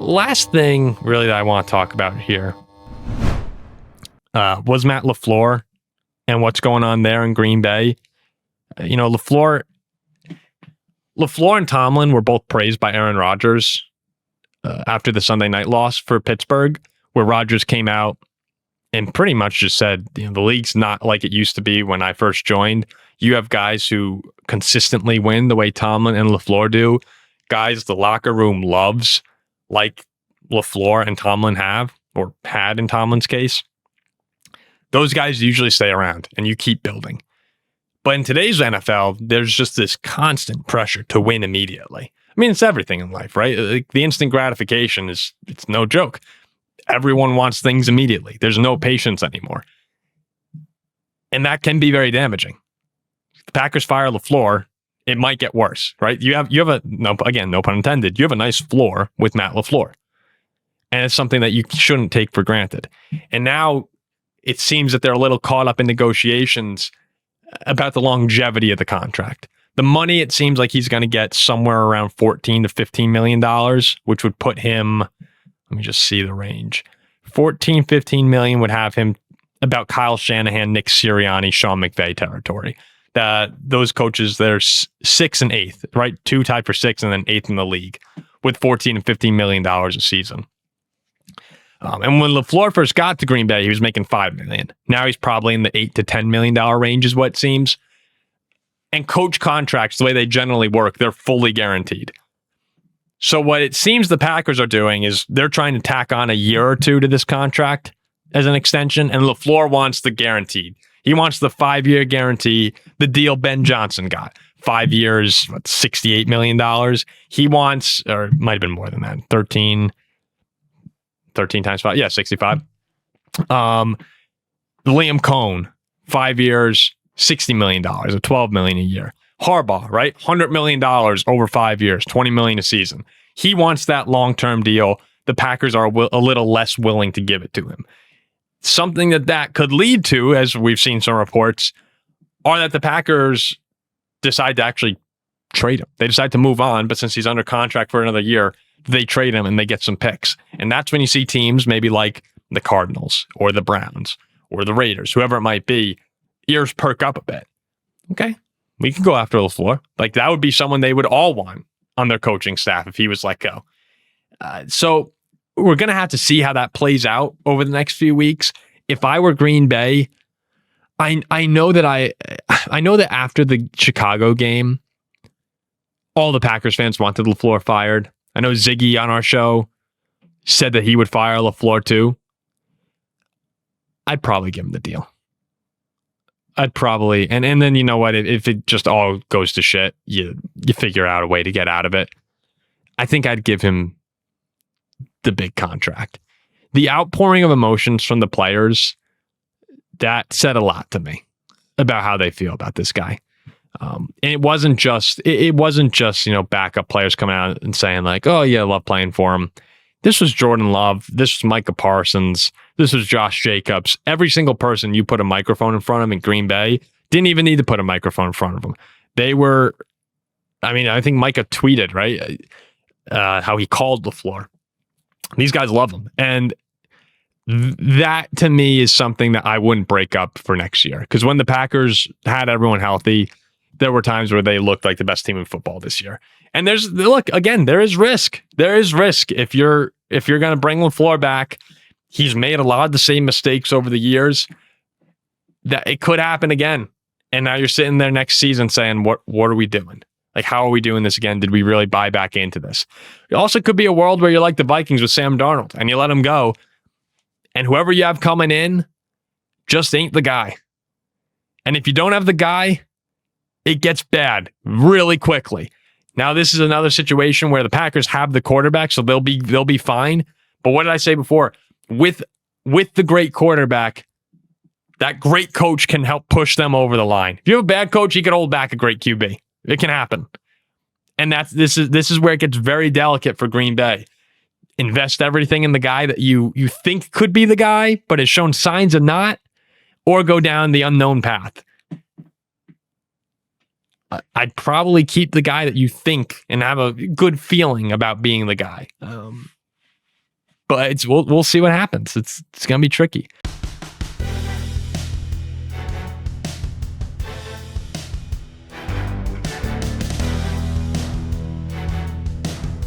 last thing really that I want to talk about here was Matt LaFleur and what's going on there in Green Bay. LaFleur and Tomlin were both praised by Aaron Rodgers after the Sunday night loss for Pittsburgh, where Rodgers came out and pretty much just said, the league's not like it used to be when I first joined. You have guys who consistently win the way Tomlin and LaFleur do. Guys the locker room loves, like LaFleur and Tomlin have, or had in Tomlin's case. Those guys usually stay around and you keep building. But in today's NFL, there's just this constant pressure to win immediately. I mean, it's everything in life, right? Like, the instant gratification it's no joke. Everyone wants things immediately. There's no patience anymore. And that can be very damaging. If the Packers fire LaFleur, it might get worse, right? You have no pun intended, you have a nice floor with Matt LaFleur. And it's something that you shouldn't take for granted. And now it seems that they're a little caught up in negotiations about the longevity of the contract. The money, it seems like he's going to get somewhere around $14 to $15 million, which would put him, let me just see the range. 14, 15 million would have him about Kyle Shanahan, Nick Sirianni, Sean McVay territory. Those coaches, they're 6th and 8th, right? 2 tied for 6th and then 8th in the league with $14 and $15 million a season. And when LaFleur first got to Green Bay, he was making $5 million. Now he's probably in the $8 to $10 million range is what it seems. And coach contracts, the way they generally work, they're fully guaranteed. So what it seems the Packers are doing is they're trying to tack on a year or two to this contract as an extension, and LaFleur wants the guaranteed. He wants the 5-year guarantee, the deal Ben Johnson got. 5 years, $68 million. He wants, or it might have been more than that, 13 times 5. Yeah, 65. Liam Cohn, 5 years, $60 million, or $12 million a year. Harbaugh, right? $100 million over 5 years, $20 million a season. He wants that long-term deal. The Packers are a little less willing to give it to him. Something that could lead to, as we've seen some reports, are that the Packers decide to actually trade him. They decide to move on, but since he's under contract for another year, they trade him and they get some picks. And that's when you see teams maybe like the Cardinals or the Browns or the Raiders, whoever it might be, ears perk up a bit. Okay, we can go after LaFleur. Like, that would be someone they would all want on their coaching staff if he was let go. So we're going to have to see how that plays out over the next few weeks. If I were Green Bay, I know that after the Chicago game, all the Packers fans wanted LaFleur fired. I know Ziggy on our show said that he would fire LaFleur too. I'd probably give him the deal. I'd probably, and then you know what, if it just all goes to shit, you figure out a way to get out of it. I think I'd give him the big contract. The outpouring of emotions from the players, that said a lot to me about how they feel about this guy. And it wasn't just backup players coming out and saying like, oh yeah, I love playing for him. This was Jordan Love. This was Micah Parsons. This was Josh Jacobs. Every single person you put a microphone in front of in Green Bay didn't even need to put a microphone in front of them. They were, I think Micah tweeted, right? How he called LaFleur. These guys love him. And that to me is something that I wouldn't break up for next year. Because when the Packers had everyone healthy, there were times where they looked like the best team in football this year. And there is risk. There is risk if you're going to bring LaFleur back. He's made a lot of the same mistakes over the years. That it could happen again. And now you're sitting there next season saying, what are we doing? Like, how are we doing this again? Did we really buy back into this? It also could be a world where you're like the Vikings with Sam Darnold and you let him go. And whoever you have coming in just ain't the guy. And if you don't have the guy, it gets bad really quickly. Now, this is another situation where the Packers have the quarterback, so they'll be fine. But what did I say before? With the great quarterback, that great coach can help push them over the line. If you have a bad coach, he can hold back a great QB. It can happen. And this is where it gets very delicate for Green Bay. Invest everything in the guy that you think could be the guy, but has shown signs of not, or go down the unknown path. I'd probably keep the guy that you think and have a good feeling about being the guy. but we'll see what happens. It's gonna be tricky.